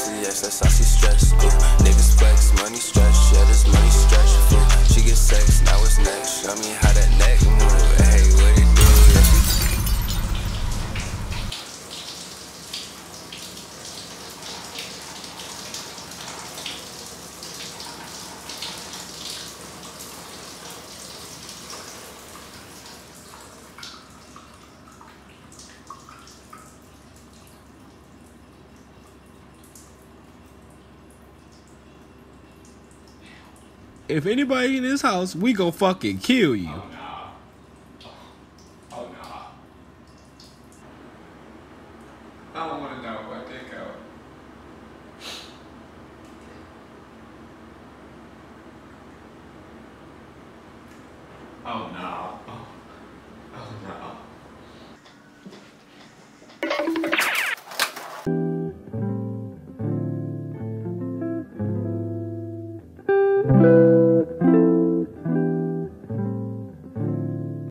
pussy, yes, that's how she stressed. Niggas flex, money stretch, yeah, this money stretch. She get sex, now it's next. Show me how that neck move. Hey, what it do? Yeah, she If anybody in this house, we gon' fucking kill you. Oh, nah. Oh, nah. I don't want to know what they go. Oh, no.